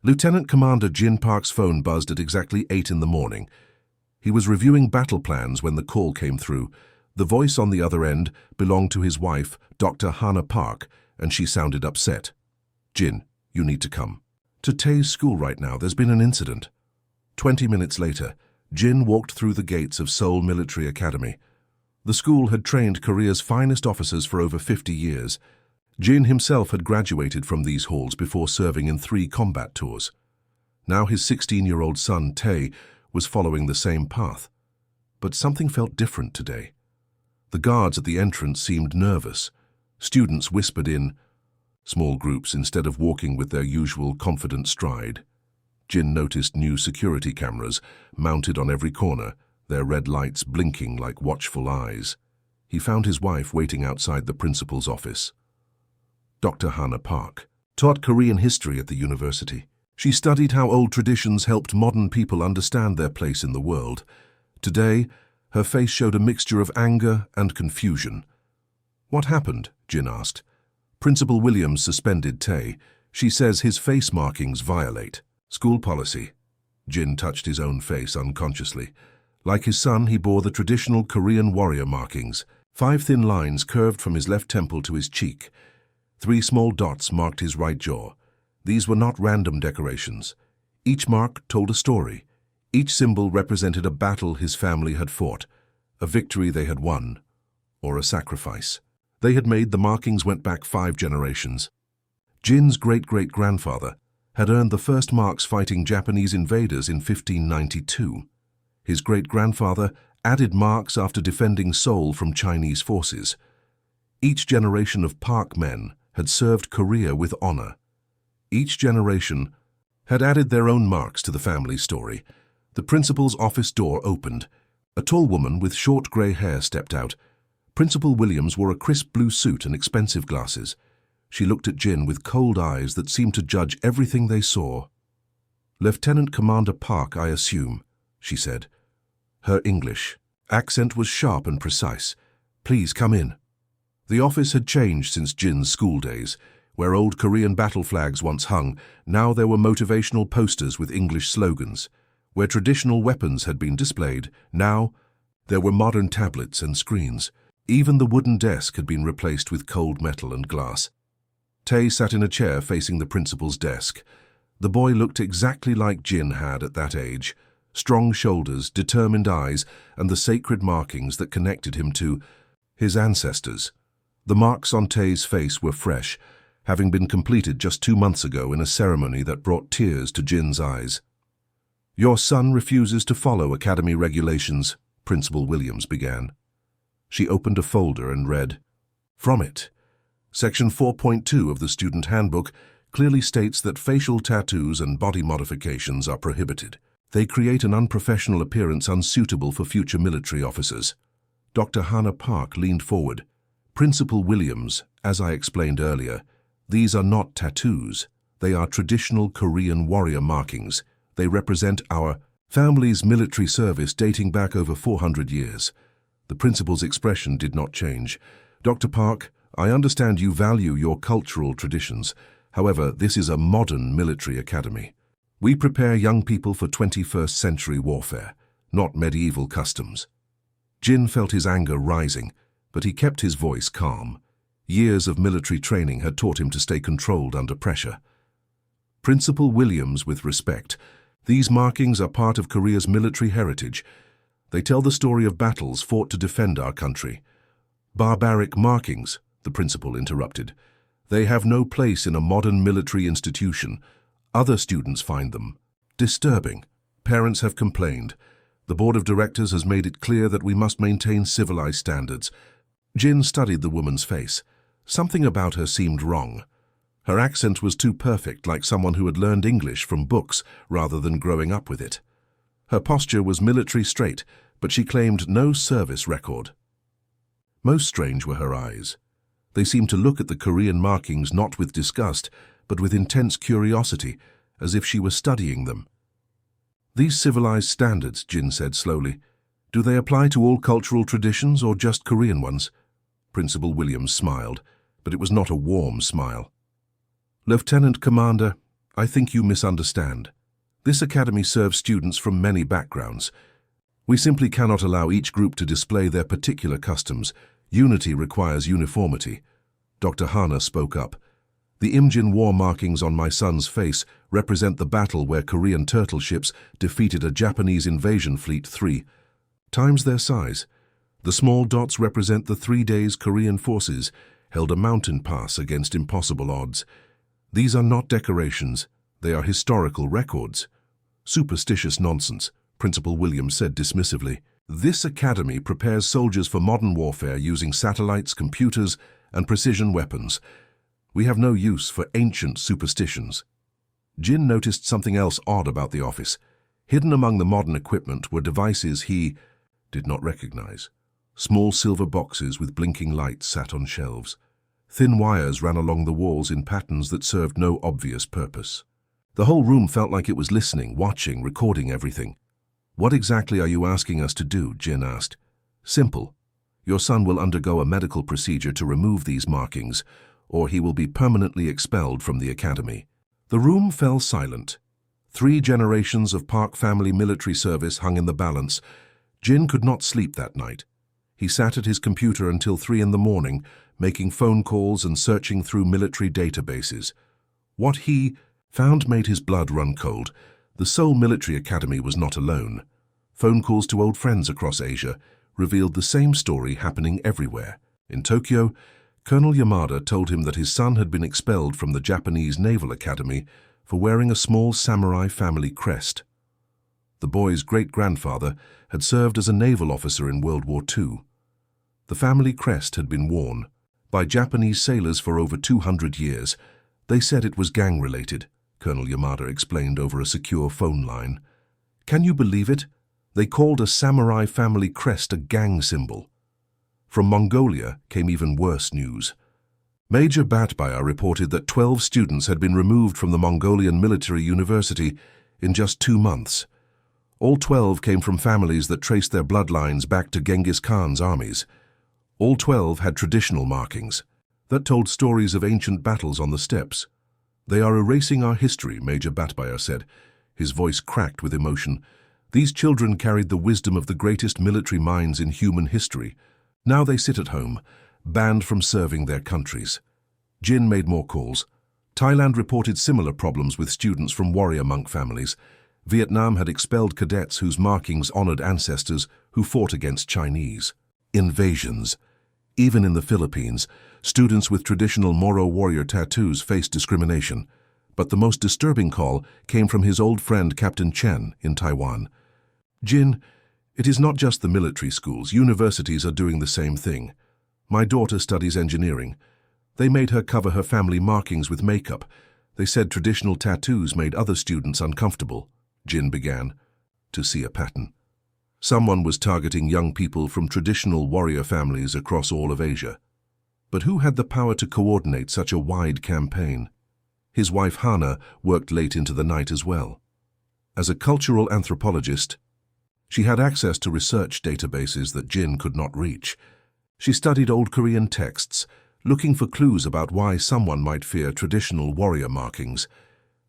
Lieutenant Commander Jin Park's phone buzzed at exactly 8 in the morning. He was reviewing battle plans when the call came through. The voice on the other end belonged to his wife, Dr. Hannah Park, and she sounded upset. "Jin, you need to come. To Tae's school right now, there's been an incident." 20 minutes later, Jin walked through the gates of Seoul Military Academy. The school had trained Korea's finest officers for over 50 years. Jin himself had graduated from these halls before serving in 3 combat tours. Now his 16-year-old son, Tae, was following the same path. But something felt different today. The guards at the entrance seemed nervous. Students whispered in small groups instead of walking with their usual confident stride. Jin noticed new security cameras mounted on every corner, their red lights blinking like watchful eyes. He found his wife waiting outside the principal's office. Dr. Hannah Park taught Korean history at the university. She studied how old traditions helped modern people understand their place in the world. Today, her face showed a mixture of anger and confusion. "What happened?" Jin asked. "Principal Williams suspended Tae. She says his face markings violate school policy." Jin touched his own face unconsciously. Like his son, he bore the traditional Korean warrior markings. 5 thin lines curved from his left temple to his cheek. 3 small dots marked his right jaw. These were not random decorations. Each mark told a story. Each symbol represented a battle his family had fought, a victory they had won, or a sacrifice. They had made the markings went back 5 generations. Jin's great-great-grandfather had earned the first marks fighting Japanese invaders in 1592. His great-grandfather added marks after defending Seoul from Chinese forces. Each generation of Park men had served Korea with honor. Each generation had added their own marks to the family story. The principal's office door opened. A tall woman with short gray hair stepped out. Principal Williams wore a crisp blue suit and expensive glasses. She looked at Jin with cold eyes that seemed to judge everything they saw. "Lieutenant Commander Park, I assume," she said. Her English accent was sharp and precise. "Please come in." The office had changed since Jin's school days. Where old Korean battle flags once hung, now there were motivational posters with English slogans. Where traditional weapons had been displayed, now there were modern tablets and screens. Even the wooden desk had been replaced with cold metal and glass. Tae sat in a chair facing the principal's desk. The boy looked exactly like Jin had at that age. Strong shoulders, determined eyes, and the sacred markings that connected him to his ancestors. The marks on Tae's face were fresh, having been completed just 2 months ago in a ceremony that brought tears to Jin's eyes. "Your son refuses to follow academy regulations," Principal Williams began. She opened a folder and read from it. Section 4.2 of the Student Handbook clearly states that facial tattoos and body modifications are prohibited. They create an unprofessional appearance unsuitable for future military officers. Dr. Hannah Park leaned forward. "Principal Williams, as I explained earlier, these are not tattoos. They are traditional Korean warrior markings. They represent our family's military service dating back over 400 years. The principal's expression did not change. "Dr. Park, I understand you value your cultural traditions. However, this is a modern military academy. We prepare young people for 21st century warfare, not medieval customs." Jin felt his anger rising, but he kept his voice calm. Years of military training had taught him to stay controlled under pressure. "Principal Williams, with respect, these markings are part of Korea's military heritage. They tell the story of battles fought to defend our country." "Barbaric markings," the principal interrupted. "They have no place in a modern military institution. Other students find them disturbing. Parents have complained. The board of directors has made it clear that we must maintain civilized standards." Jin studied the woman's face. Something about her seemed wrong. Her accent was too perfect, like someone who had learned English from books rather than growing up with it. Her posture was military straight, but she claimed no service record. Most strange were her eyes. They seemed to look at the Korean markings not with disgust, but with intense curiosity, as if she were studying them. "These civilized standards," Jin said slowly, "do they apply to all cultural traditions or just Korean ones?" Principal Williams smiled, but it was not a warm smile. "Lieutenant Commander, I think you misunderstand. This academy serves students from many backgrounds. We simply cannot allow each group to display their particular customs. Unity requires uniformity. Dr. Hana spoke up. The Imjin War markings on my son's face represent the battle where Korean turtle ships defeated a Japanese invasion fleet 3 times their size. The small dots represent the 3 days Korean forces held a mountain pass against impossible odds. These are not decorations, they are historical records. Superstitious nonsense, Principal Williams said dismissively. This academy prepares soldiers for modern warfare using satellites, computers, and precision weapons. We have no use for ancient superstitions. Jin noticed something else odd about the office. Hidden among the modern equipment were devices he did not recognize. Small silver boxes with blinking lights sat on shelves. Thin wires ran along the walls in patterns that served no obvious purpose. The whole room felt like it was listening, watching, recording everything. What exactly are you asking us to do? Jin asked. Simple. Your son will undergo a medical procedure to remove these markings, or he will be permanently expelled from the academy. The room fell silent. 3 generations of Park family military service hung in the balance. Jin could not sleep that night. He sat at his computer until 3 in the morning, making phone calls and searching through military databases. What he found made his blood run cold. The Seoul Military Academy was not alone. Phone calls to old friends across Asia revealed the same story happening everywhere. In Tokyo, Colonel Yamada told him that his son had been expelled from the Japanese Naval Academy for wearing a small samurai family crest. The boy's great-grandfather had served as a naval officer in World War II. The family crest had been worn by Japanese sailors for over 200 years. They said it was gang-related, Colonel Yamada explained over a secure phone line. Can you believe it? They called a samurai family crest a gang symbol. From Mongolia came even worse news. Major Batbaya reported that 12 students had been removed from the Mongolian Military University in just 2 months. All 12 came from families that traced their bloodlines back to Genghis Khan's armies. All 12 had traditional markings that told stories of ancient battles on the steppes. They are erasing our history, Major Batbaya said. His voice cracked with emotion. These children carried the wisdom of the greatest military minds in human history. Now they sit at home, banned from serving their countries. Jin made more calls. Thailand reported similar problems with students from warrior monk families. Vietnam had expelled cadets whose markings honored ancestors who fought against Chinese invasions. Even in the Philippines, students with traditional Moro warrior tattoos faced discrimination. But the most disturbing call came from his old friend Captain Chen in Taiwan. Jin, it is not just the military schools. Universities are doing the same thing. My daughter studies engineering. They made her cover her family markings with makeup. They said traditional tattoos made other students uncomfortable. Jin began to see a pattern. Someone was targeting young people from traditional warrior families across all of Asia. But who had the power to coordinate such a wide campaign? His wife Hana worked late into the night as well. As a cultural anthropologist, she had access to research databases that Jin could not reach. She studied old Korean texts, looking for clues about why someone might fear traditional warrior markings.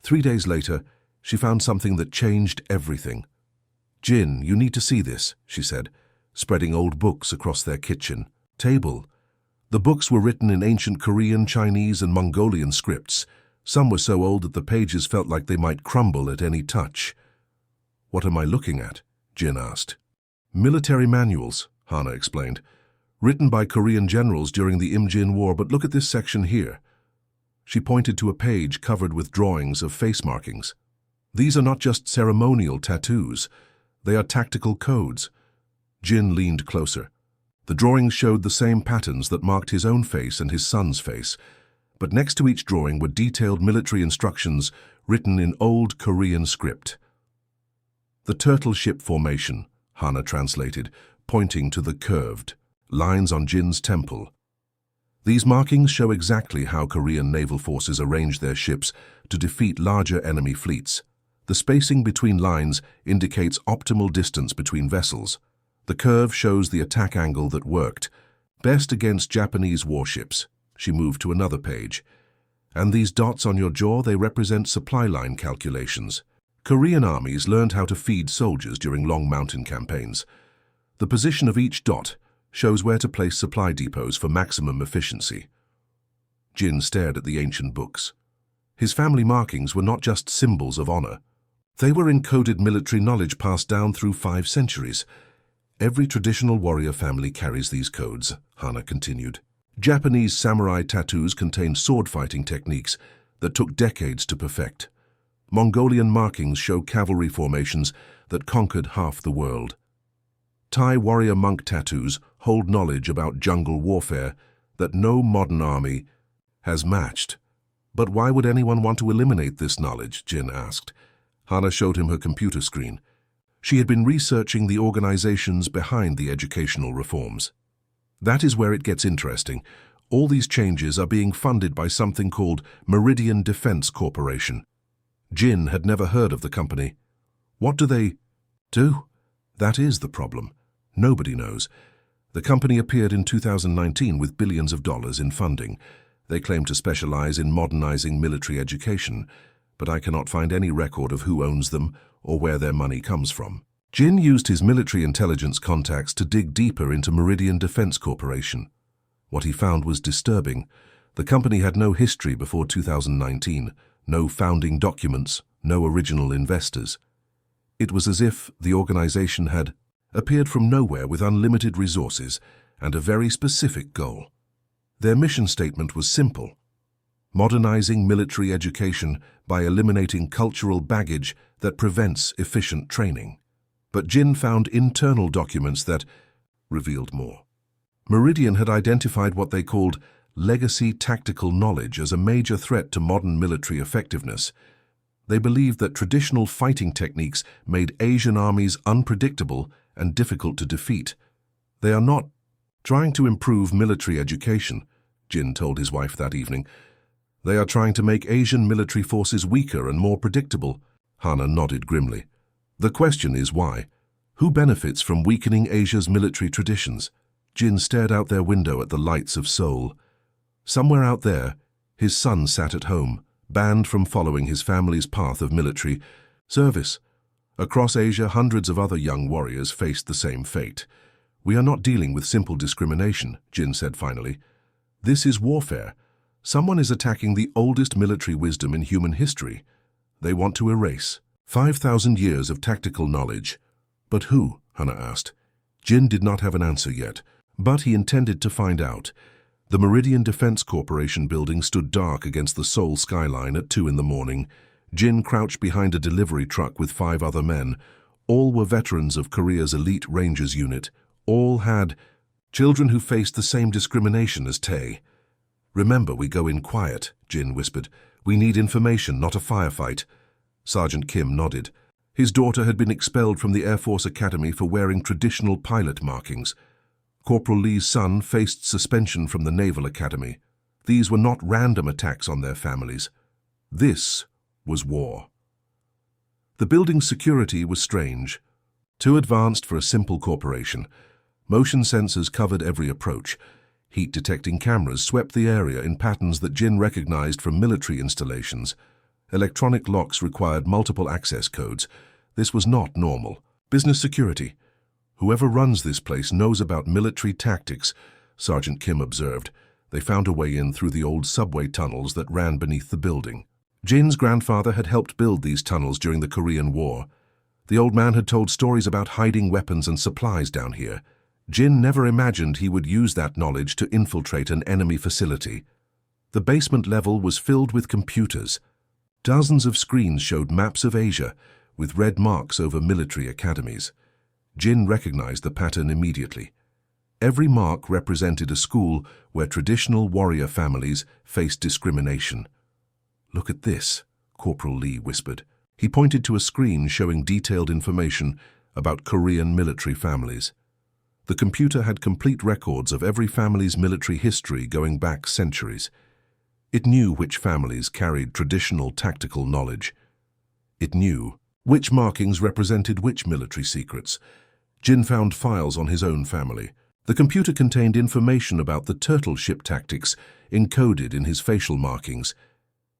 3 days later, she found something that changed everything. Jin, you need to see this, she said, spreading old books across their kitchen table. The books were written in ancient Korean, Chinese, and Mongolian scripts. Some were so old that the pages felt like they might crumble at any touch. What am I looking at? Jin asked. Military manuals, Hana explained, written by Korean generals during the Imjin War, but look at this section here. She pointed to a page covered with drawings of face markings. These are not just ceremonial tattoos. They are tactical codes. Jin leaned closer. The drawings showed the same patterns that marked his own face and his son's face, but next to each drawing were detailed military instructions written in old Korean script. The turtle ship formation, Hana translated, pointing to the curved lines on Jin's temple. These markings show exactly how Korean naval forces arranged their ships to defeat larger enemy fleets. The spacing between lines indicates optimal distance between vessels. The curve shows the attack angle that worked best against Japanese warships. She moved to another page. And these dots on your jaw, they represent supply line calculations. Korean armies learned how to feed soldiers during long mountain campaigns. The position of each dot shows where to place supply depots for maximum efficiency. Jin stared at the ancient books. His family markings were not just symbols of honor. They were encoded military knowledge passed down through 5 centuries. Every traditional warrior family carries these codes, Hana continued. Japanese samurai tattoos contain sword-fighting techniques that took decades to perfect. Mongolian markings show cavalry formations that conquered half the world. Thai warrior monk tattoos hold knowledge about jungle warfare that no modern army has matched. But why would anyone want to eliminate this knowledge? Jin asked. Hana showed him her computer screen. She had been researching the organizations behind the educational reforms. That is where it gets interesting. All these changes are being funded by something called Meridian Defense Corporation. Jin had never heard of the company. What do they do? That is the problem. Nobody knows. The company appeared in 2019 with billions of dollars in funding. They claim to specialize in modernizing military education, but I cannot find any record of who owns them or where their money comes from. Jin used his military intelligence contacts to dig deeper into Meridian Defense Corporation. What he found was disturbing. The company had no history before 2019, no founding documents, no original investors. It was as if the organization had appeared from nowhere with unlimited resources and a very specific goal. Their mission statement was simple: modernizing military education by eliminating cultural baggage that prevents efficient training. But Jin found internal documents that revealed more. Meridian had identified what they called legacy tactical knowledge as a major threat to modern military effectiveness. They believed that traditional fighting techniques made Asian armies unpredictable and difficult to defeat. They are not trying to improve military education, Jin told his wife that evening. They are trying to make Asian military forces weaker and more predictable. Hana nodded grimly. The question is why? Who benefits from weakening Asia's military traditions? Jin stared out their window at the lights of Seoul. Somewhere out there, his son sat at home, banned from following his family's path of military service. Across Asia, hundreds of other young warriors faced the same fate. We are not dealing with simple discrimination, Jin said finally. This is warfare. Someone is attacking the oldest military wisdom in human history. They want to erase 5,000 years of tactical knowledge. But who? Hana asked. Jin did not have an answer yet, but he intended to find out. The Meridian Defense Corporation building stood dark against the Seoul skyline at 2 in the morning. Jin crouched behind a delivery truck with 5 other men. All were veterans of Korea's elite Rangers unit. All had children who faced the same discrimination as Tae. Remember, we go in quiet, Jin whispered. We need information, not a firefight. Sergeant Kim nodded. His daughter had been expelled from the Air Force Academy for wearing traditional pilot markings. Corporal Lee's son faced suspension from the Naval Academy. These were not random attacks on their families. This was war. The building's security was strange. Too advanced for a simple corporation. Motion sensors covered every approach. Heat-detecting cameras swept the area in patterns that Jin recognized from military installations. Electronic locks required multiple access codes. This was not normal. Business security. Whoever runs this place knows about military tactics, Sergeant Kim observed. They found a way in through the old subway tunnels that ran beneath the building. Jin's grandfather had helped build these tunnels during the Korean War. The old man had told stories about hiding weapons and supplies down here. Jin never imagined he would use that knowledge to infiltrate an enemy facility. The basement level was filled with computers. Dozens of screens showed maps of Asia, with red marks over military academies. Jin recognized the pattern immediately. Every mark represented a school where traditional warrior families faced discrimination. Look at this, Corporal Lee whispered. He pointed to a screen showing detailed information about Korean military families. The computer had complete records of every family's military history going back centuries. It knew which families carried traditional tactical knowledge. It knew which markings represented which military secrets. Jin found files on his own family. The computer contained information about the turtle ship tactics encoded in his facial markings.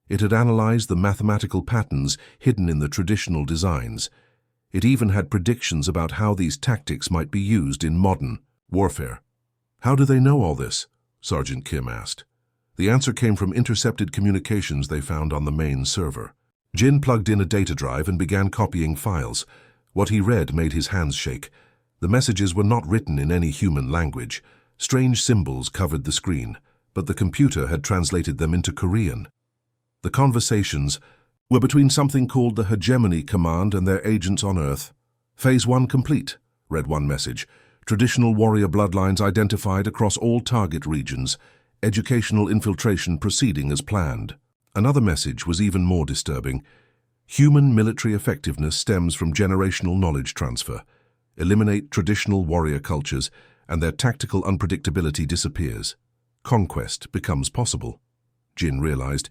It had analyzed the mathematical patterns hidden in the traditional designs. It even had predictions about how these tactics might be used in modern warfare. "How do they know all this?" Sergeant Kim asked. The answer came from intercepted communications they found on the main server. Jin plugged in a data drive and began copying files. What he read made his hands shake. The messages were not written in any human language. Strange symbols covered the screen, but the computer had translated them into Korean. The conversations were between something called the Hegemony Command and their agents on Earth. "Phase 1 complete," read one message. "Traditional warrior bloodlines identified across all target regions. Educational infiltration proceeding as planned." Another message was even more disturbing. "Human military effectiveness stems from generational knowledge transfer. Eliminate traditional warrior cultures, and their tactical unpredictability disappears. Conquest becomes possible." Jin realized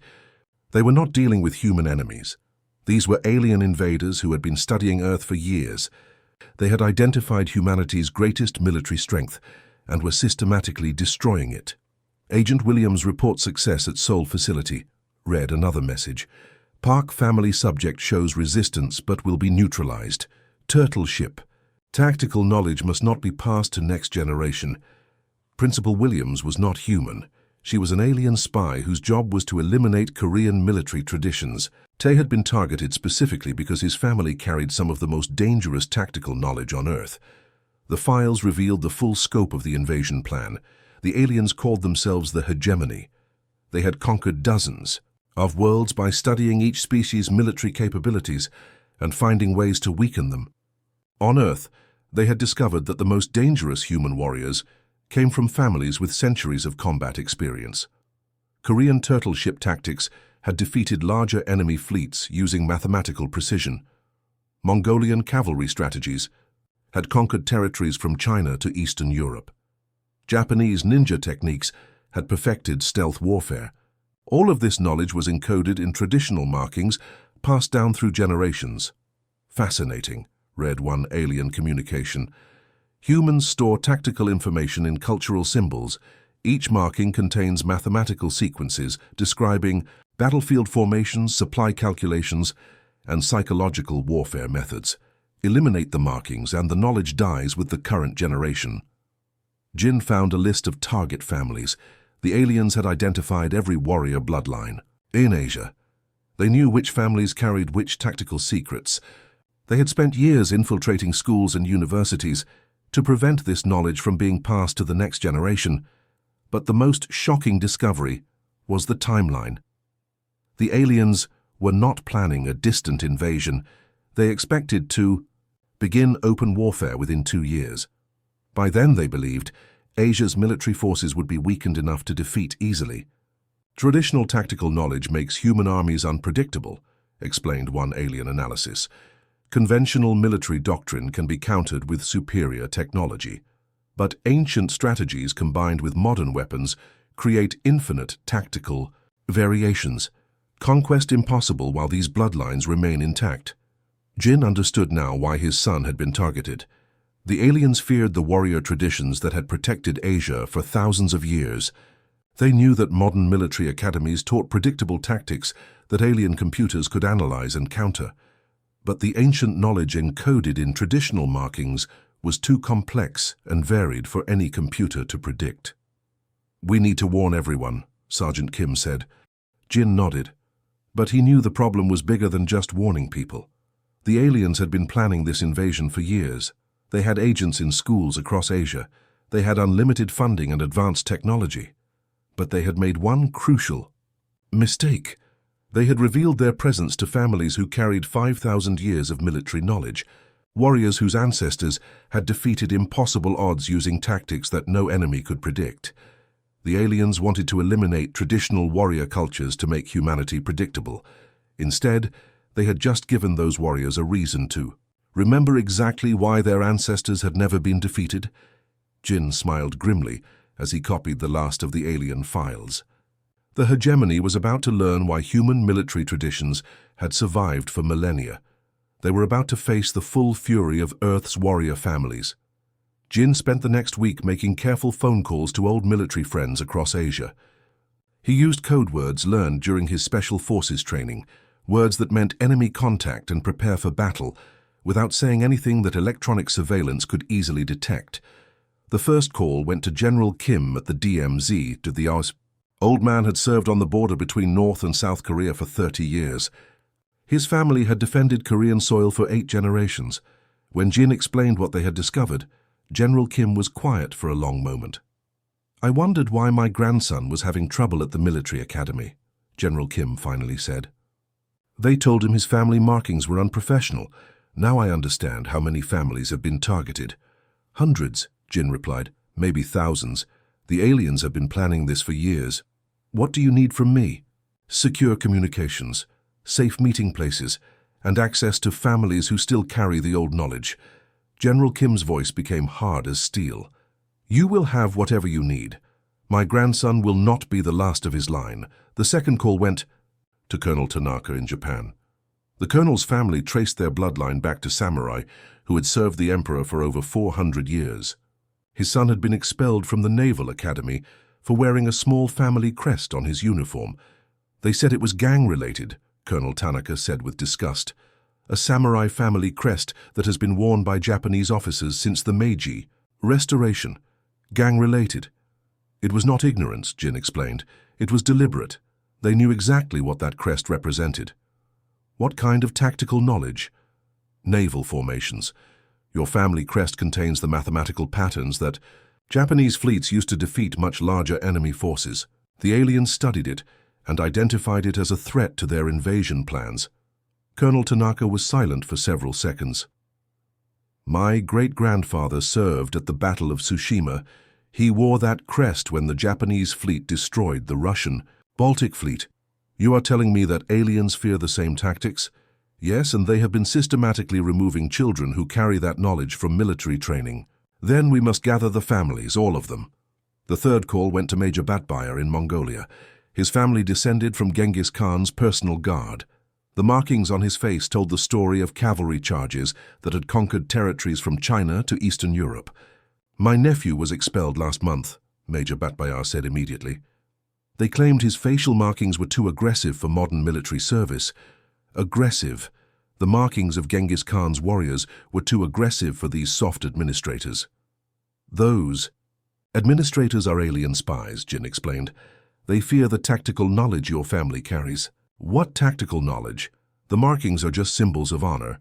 they were not dealing with human enemies. These were alien invaders who had been studying Earth for years. They had identified humanity's greatest military strength and were systematically destroying it. "Agent Williams reports success at Seoul facility," read another message. "Park family subject shows resistance but will be neutralized. Turtle ship. Tactical knowledge must not be passed to next generation." Principal Williams was not human. She was an alien spy whose job was to eliminate Korean military traditions. Tae had been targeted specifically because his family carried some of the most dangerous tactical knowledge on Earth. The files revealed the full scope of the invasion plan. The aliens called themselves the Hegemony. They had conquered dozens of worlds by studying each species' military capabilities and finding ways to weaken them. On Earth, they had discovered that the most dangerous human warriors came from families with centuries of combat experience. Korean turtle ship tactics had defeated larger enemy fleets using mathematical precision. Mongolian cavalry strategies had conquered territories from China to Eastern Europe. Japanese ninja techniques had perfected stealth warfare. All of this knowledge was encoded in traditional markings passed down through generations. "Fascinating," read one alien communication. "Humans store tactical information in cultural symbols. Each marking contains mathematical sequences describing battlefield formations, supply calculations, and psychological warfare methods. Eliminate the markings and the knowledge dies with the current generation." Jin found a list of target families. The aliens had identified every warrior bloodline in Asia. They knew which families carried which tactical secrets. They had spent years infiltrating schools and universities to prevent this knowledge from being passed to the next generation. But the most shocking discovery was the timeline. The aliens were not planning a distant invasion. They expected to begin open warfare within 2 years. By then, they believed, Asia's military forces would be weakened enough to defeat easily. "Traditional tactical knowledge makes human armies unpredictable," explained one alien analysis. "Conventional military doctrine can be countered with superior technology. But ancient strategies combined with modern weapons create infinite tactical variations. Conquest impossible while these bloodlines remain intact." Jin understood now why his son had been targeted. The aliens feared the warrior traditions that had protected Asia for thousands of years. They knew that modern military academies taught predictable tactics that alien computers could analyze and counter. But the ancient knowledge encoded in traditional markings was too complex and varied for any computer to predict. "We need to warn everyone," Sergeant Kim said. Jin nodded. But he knew the problem was bigger than just warning people. The aliens had been planning this invasion for years. They had agents in schools across Asia. They had unlimited funding and advanced technology. But they had made one crucial mistake. They had revealed their presence to families who carried 5,000 years of military knowledge, warriors whose ancestors had defeated impossible odds using tactics that no enemy could predict. The aliens wanted to eliminate traditional warrior cultures to make humanity predictable. Instead, they had just given those warriors a reason to remember exactly why their ancestors had never been defeated. Jin smiled grimly as he copied the last of the alien files. The hegemony was about to learn why human military traditions had survived for millennia. They were about to face the full fury of Earth's warrior families. Jin spent the next week making careful phone calls to old military friends across Asia. He used code words learned during his Special Forces training, words that meant enemy contact and prepare for battle, without saying anything that electronic surveillance could easily detect. The first call went to General Kim at the DMZ to the US. Old man had served on the border between North and South Korea for 30 years. His family had defended Korean soil for 8 generations. When Jin explained what they had discovered, General Kim was quiet for a long moment. "I wondered why my grandson was having trouble at the military academy," General Kim finally said. "They told him his family markings were unprofessional. Now I understand how many families have been targeted." "Hundreds," Jin replied, "maybe thousands. The aliens have been planning this for years. What do you need from me?" "Secure communications, safe meeting places, and access to families who still carry the old knowledge." General Kim's voice became hard as steel. "You will have whatever you need. My grandson will not be the last of his line." The second call went to Colonel Tanaka in Japan. The colonel's family traced their bloodline back to samurai who had served the emperor for over 400 years. His son had been expelled from the Naval Academy for wearing a small family crest on his uniform. "They said it was gang-related," Colonel Tanaka said with disgust. "A samurai family crest that has been worn by Japanese officers since the Meiji. Restoration. Gang-related." "It was not ignorance," Jin explained. "It was deliberate. They knew exactly what that crest represented." "What kind of tactical knowledge?" "Naval formations. Your family crest contains the mathematical patterns that Japanese fleets used to defeat much larger enemy forces. The aliens studied it and identified it as a threat to their invasion plans." Colonel Tanaka was silent for several seconds. "My great-grandfather served at the Battle of Tsushima. He wore that crest when the Japanese fleet destroyed the Russian Baltic Fleet. You are telling me that aliens fear the same tactics?" "Yes, and they have been systematically removing children who carry that knowledge from military training." "Then we must gather the families, all of them." The third call went to Major Batbire in Mongolia. His family descended from Genghis Khan's personal guard. The markings on his face told the story of cavalry charges that had conquered territories from China to Eastern Europe. "My nephew was expelled last month," Major Batbire said immediately. "They claimed his facial markings were too aggressive for modern military service." Aggressive. The markings of Genghis Khan's warriors were too aggressive for these soft administrators. "Those administrators are alien spies," Jin explained. "They fear the tactical knowledge your family carries." "What tactical knowledge? The markings are just symbols of honor."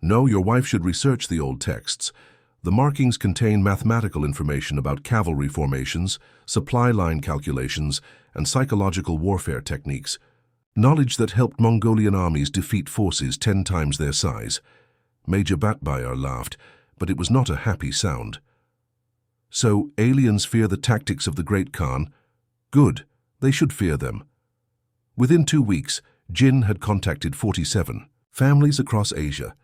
"No, your wife should research the old texts. The markings contain mathematical information about cavalry formations, supply line calculations, and psychological warfare techniques. Knowledge that helped Mongolian armies defeat forces 10 times their size." Major Batbire laughed, but it was not a happy sound. "So aliens fear the tactics of the Great Khan? Good, they should fear them." Within 2 weeks, Jin had contacted 47 families across Asia.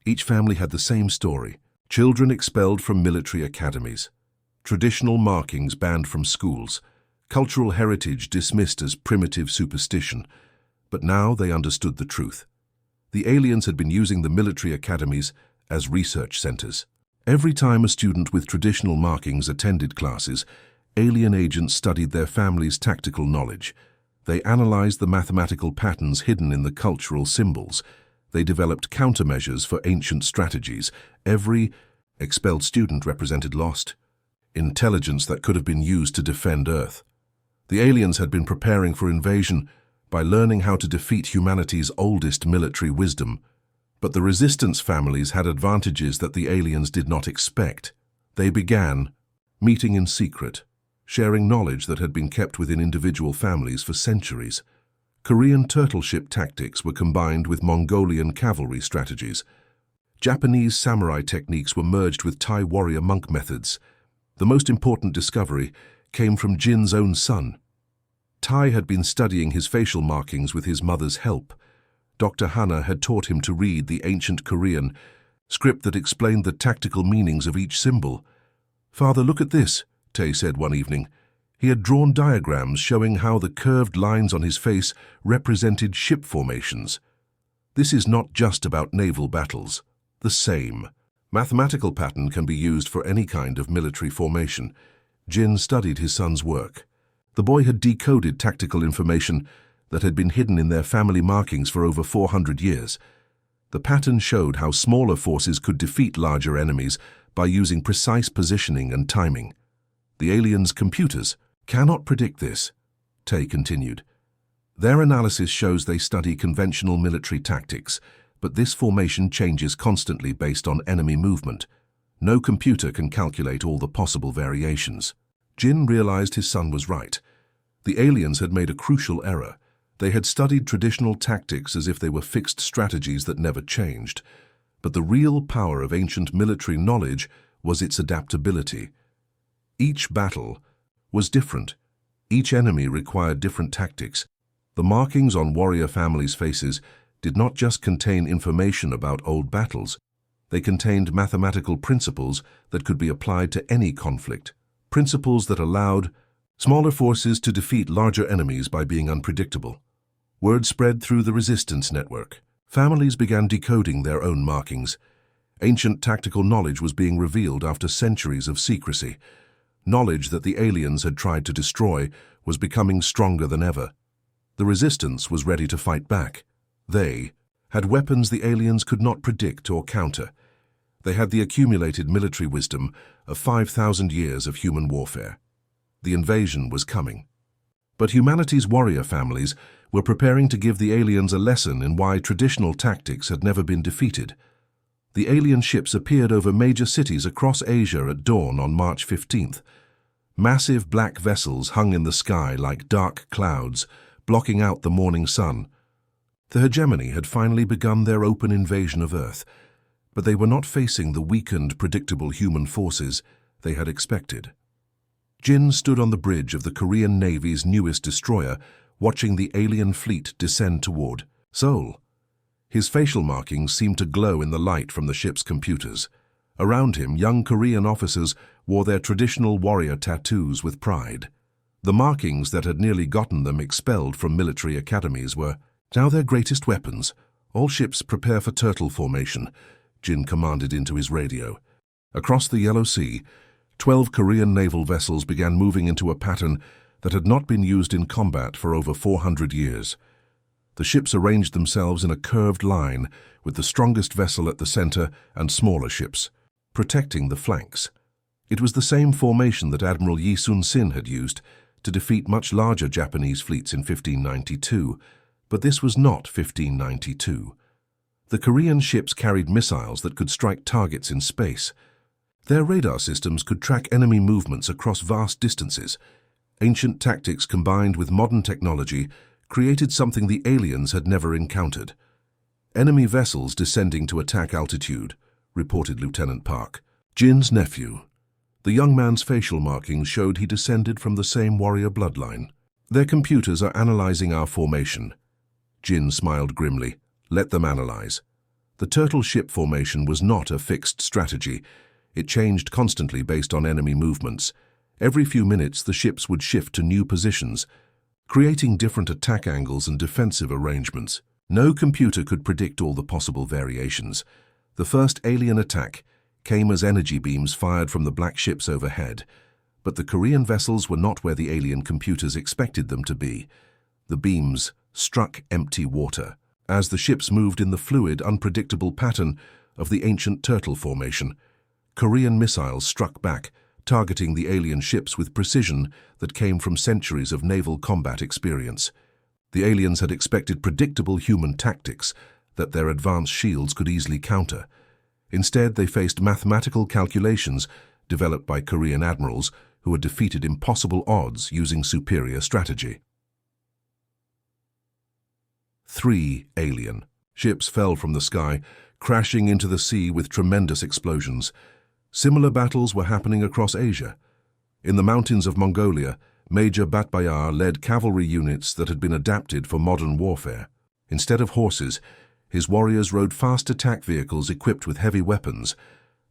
Each family had the same story: children expelled from military academies, traditional markings banned from schools, cultural heritage dismissed as primitive superstition. But now they understood the truth. The aliens had been using the military academies as research centers. Every time a student with traditional markings attended classes, alien agents studied their family's tactical knowledge. They analyzed the mathematical patterns hidden in the cultural symbols. They developed countermeasures for ancient strategies. Every expelled student represented lost intelligence that could have been used to defend Earth. The aliens had been preparing for invasion by learning how to defeat humanity's oldest military wisdom. But the resistance families had advantages that the aliens did not expect. They began meeting in secret, sharing knowledge that had been kept within individual families for centuries. Korean turtle ship tactics were combined with Mongolian cavalry strategies. Japanese samurai techniques were merged with Thai warrior monk methods. The most important discovery came from Jin's own son. Tai had been studying his facial markings with his mother's help. Dr. Hana had taught him to read the ancient Korean script that explained the tactical meanings of each symbol. "Father, look at this," Tai said one evening. He had drawn diagrams showing how the curved lines on his face represented ship formations. "This is not just about naval battles. The same mathematical pattern can be used for any kind of military formation." Jin studied his son's work. The boy had decoded tactical information that had been hidden in their family markings for over 400 years. The pattern showed how smaller forces could defeat larger enemies by using precise positioning and timing. The aliens' computers cannot predict this, Tay continued. Their analysis shows they study conventional military tactics, but this formation changes constantly based on enemy movement. No computer can calculate all the possible variations. Jin realized his son was right. The aliens had made a crucial error. They had studied traditional tactics as if they were fixed strategies that never changed. But the real power of ancient military knowledge was its adaptability. Each battle was different. Each enemy required different tactics. The markings on warrior families' faces did not just contain information about old battles. They contained mathematical principles that could be applied to any conflict. Principles that allowed smaller forces to defeat larger enemies by being unpredictable. Word spread through the resistance network. Families began decoding their own markings. Ancient tactical knowledge was being revealed after centuries of secrecy. Knowledge that the aliens had tried to destroy was becoming stronger than ever. The resistance was ready to fight back. They had weapons the aliens could not predict or counter. They had the accumulated military wisdom of 5,000 years of human warfare. The invasion was coming. But humanity's warrior families were preparing to give the aliens a lesson in why traditional tactics had never been defeated. The alien ships appeared over major cities across Asia at dawn on March 15th. Massive black vessels hung in the sky like dark clouds, blocking out the morning sun. The hegemony had finally begun their open invasion of Earth, but they were not facing the weakened, predictable human forces they had expected. Jin stood on the bridge of the Korean Navy's newest destroyer, watching the alien fleet descend toward Seoul. His facial markings seemed to glow in the light from the ship's computers. Around him, young Korean officers wore their traditional warrior tattoos with pride. The markings that had nearly gotten them expelled from military academies were now their greatest weapons. All ships prepare for turtle formation, Jin commanded into his radio. Across the Yellow Sea, 12 Korean naval vessels began moving into a pattern that had not been used in combat for over 400 years. The ships arranged themselves in a curved line, with the strongest vessel at the center and smaller ships, protecting the flanks. It was the same formation that Admiral Yi Sun-sin had used to defeat much larger Japanese fleets in 1592, but this was not 1592. The Korean ships carried missiles that could strike targets in space. Their radar systems could track enemy movements across vast distances. Ancient tactics combined with modern technology created something the aliens had never encountered. Enemy vessels descending to attack altitude, reported Lieutenant Park, Jin's nephew. The young man's facial markings showed he descended from the same warrior bloodline. Their computers are analyzing our formation. Jin smiled grimly. Let them analyze. The turtle ship formation was not a fixed strategy. It changed constantly based on enemy movements. Every few minutes, the ships would shift to new positions, creating different attack angles and defensive arrangements. No computer could predict all the possible variations. The first alien attack came as energy beams fired from the black ships overhead, but the Korean vessels were not where the alien computers expected them to be. The beams struck empty water. As the ships moved in the fluid, unpredictable pattern of the ancient turtle formation, Korean missiles struck back, targeting the alien ships with precision that came from centuries of naval combat experience. The aliens had expected predictable human tactics that their advanced shields could easily counter. Instead, they faced mathematical calculations developed by Korean admirals who had defeated impossible odds using superior strategy. 3 alien ships fell from the sky, crashing into the sea with tremendous explosions. Similar battles were happening across Asia. In the mountains of Mongolia, Major Batbayar led cavalry units that had been adapted for modern warfare. Instead of horses, his warriors rode fast attack vehicles equipped with heavy weapons,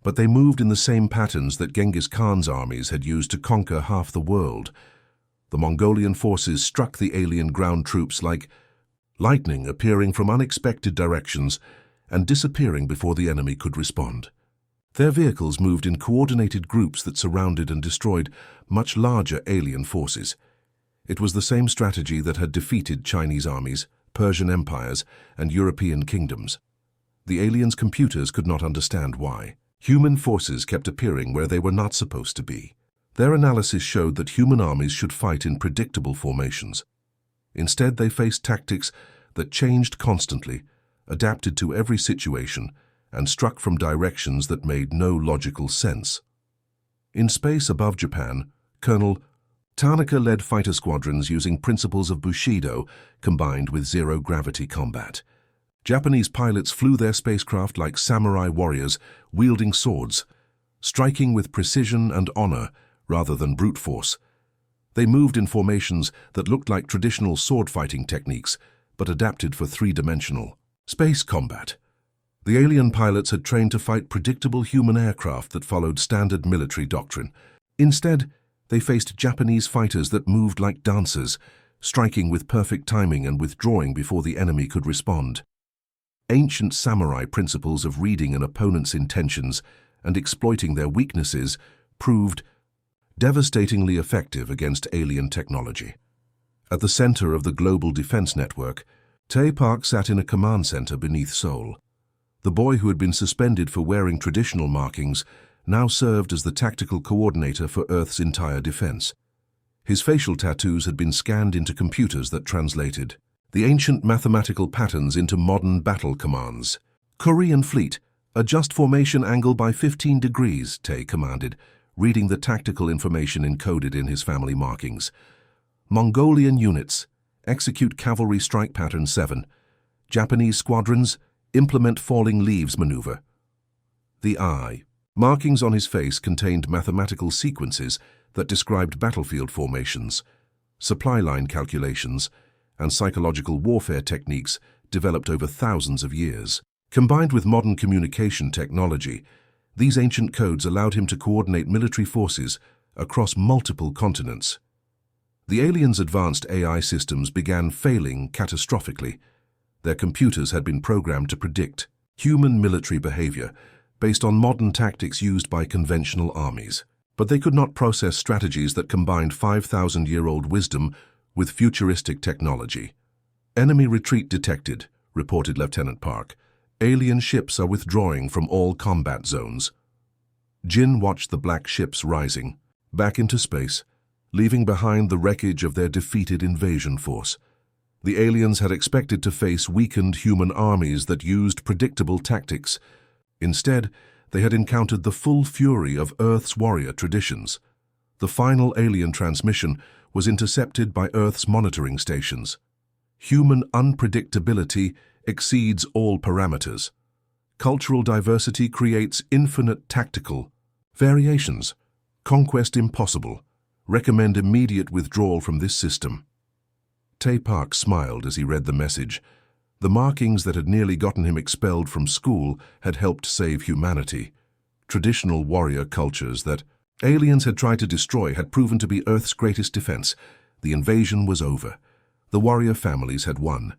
but they moved in the same patterns that Genghis Khan's armies had used to conquer half the world. The Mongolian forces struck the alien ground troops like lightning, appearing from unexpected directions and disappearing before the enemy could respond. Their vehicles moved in coordinated groups that surrounded and destroyed much larger alien forces. It was the same strategy that had defeated Chinese armies, Persian empires, and European kingdoms. The aliens' computers could not understand why. Human forces kept appearing where they were not supposed to be. Their analysis showed that human armies should fight in predictable formations. Instead, they faced tactics that changed constantly, adapted to every situation, and struck from directions that made no logical sense. In space above Japan, Colonel Tanaka led fighter squadrons using principles of Bushido combined with zero-gravity combat. Japanese pilots flew their spacecraft like samurai warriors, wielding swords, striking with precision and honor rather than brute force. They moved in formations that looked like traditional sword-fighting techniques, but adapted for three-dimensional space combat. The alien pilots had trained to fight predictable human aircraft that followed standard military doctrine. Instead, they faced Japanese fighters that moved like dancers, striking with perfect timing and withdrawing before the enemy could respond. Ancient samurai principles of reading an opponent's intentions and exploiting their weaknesses proved devastatingly effective against alien technology. At the center of the global defense network, Tae Park sat in a command center beneath Seoul. The boy who had been suspended for wearing traditional markings now served as the tactical coordinator for Earth's entire defense. His facial tattoos had been scanned into computers that translated the ancient mathematical patterns into modern battle commands. "Korean fleet, adjust formation angle by 15 degrees, Tae commanded, reading the tactical information encoded in his family markings. "Mongolian units, execute cavalry strike pattern 7. Japanese squadrons, implement falling leaves maneuver." The eye. Markings on his face contained mathematical sequences that described battlefield formations, supply line calculations, and psychological warfare techniques developed over thousands of years. Combined with modern communication technology, these ancient codes allowed him to coordinate military forces across multiple continents. The aliens' advanced AI systems began failing catastrophically. Their computers had been programmed to predict human military behavior based on modern tactics used by conventional armies. But they could not process strategies that combined 5,000-year-old wisdom with futuristic technology. "Enemy retreat detected," reported Lieutenant Park. "Alien ships are withdrawing from all combat zones." Jin watched the black ships rising, back into space, leaving behind the wreckage of their defeated invasion force. The aliens had expected to face weakened human armies that used predictable tactics. Instead, they had encountered the full fury of Earth's warrior traditions. The final alien transmission was intercepted by Earth's monitoring stations. Human unpredictability exceeds all parameters. Cultural diversity creates infinite tactical variations. Conquest impossible. Recommend immediate withdrawal from this system. Tae Park smiled as he read the message. The markings that had nearly gotten him expelled from school had helped save humanity. Traditional warrior cultures that aliens had tried to destroy had proven to be Earth's greatest defense. The invasion was over. The warrior families had won.